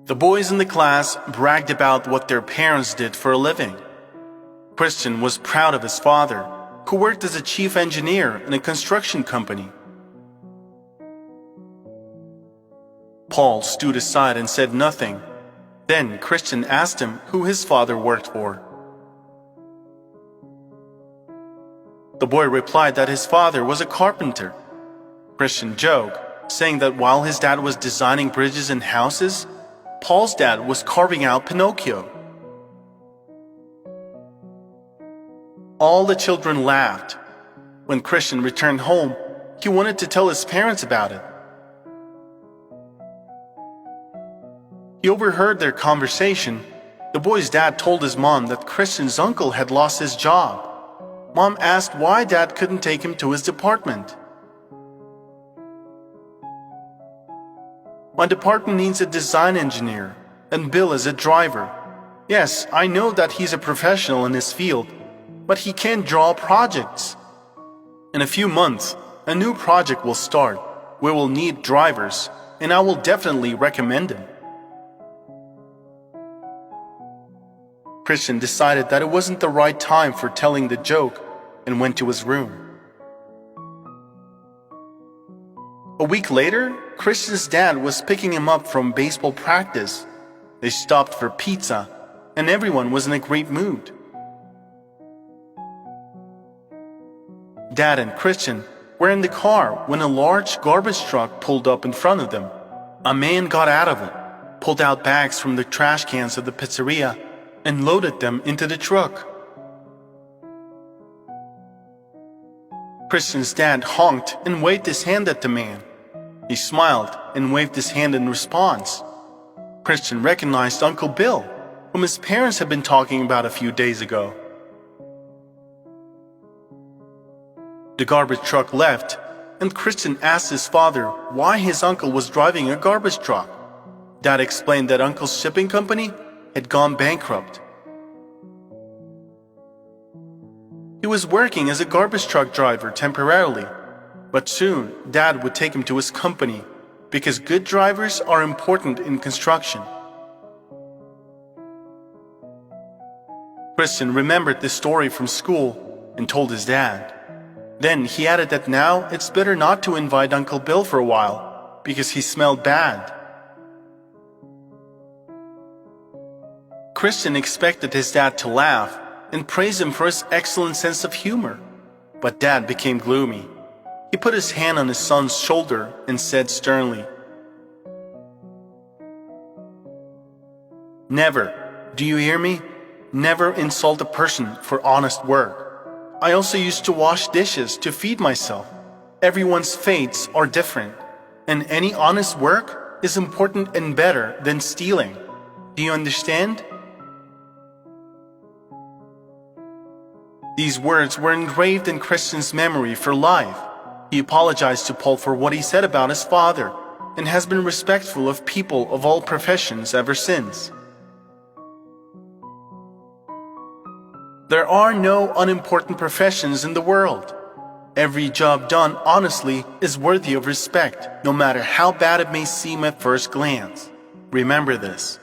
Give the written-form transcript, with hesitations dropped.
The boys in the class bragged about what their parents did for a living. Christian was proud of his father, who worked as a chief engineer in a construction company. Paul stood aside and said nothing. Then Christian asked him who his father worked for. The boy replied that his father was a carpenter. Christian joked, saying that while his dad was designing bridges and houses, Paul's dad was carving out Pinocchio. All the children laughed. When Christian returned home, he wanted to tell his parents about it. He overheard their conversation. The boy's dad told his mom that Christian's uncle had lost his job. Mom asked why dad couldn't take him to his department. My department needs a design engineer, and Bill is a driver. Yes, I know that he's a professional in his field, but he can't draw projects. In a few months, a new project will start. We will need drivers, and I will definitely recommend him. Christian decided that it wasn't the right time for telling the joke and went to his room. A week later, Christian's dad was picking him up from baseball practice. They stopped for pizza, and everyone was in a great mood. Dad and Christian were in the car when a large garbage truck pulled up in front of them. A man got out of it, pulled out bags from the trash cans of the pizzeria, and loaded them into the truck. Christian's dad honked and waved his hand at the man. He smiled and waved his hand in response. Christian recognized Uncle Bill, whom his parents had been talking about a few days ago. The garbage truck left, and Christian asked his father why his uncle was driving a garbage truck. Dad explained that Uncle's shipping company had gone bankrupt. He was working as a garbage truck driver temporarily, but soon Dad would take him to his company because good drivers are important in construction. Christian remembered this story from school and told his dad. Then he added that now it's better not to invite Uncle Bill for a while because he smelled bad. Christian expected his dad to laugh and praise him for his excellent sense of humor, but Dad became gloomy. He put his hand on his son's shoulder and said sternly, "Never, do you hear me? Never insult a person for honest work. I also used to wash dishes to feed myself. Everyone's fates are different, and any honest work is important and better than stealing. Do you understand?" These words were engraved in Christian's memory for life. He apologized to Paul for what he said about his father and has been respectful of people of all professions ever since. There are no unimportant professions in the world. Every job done honestly is worthy of respect, no matter how bad it may seem at first glance. Remember this.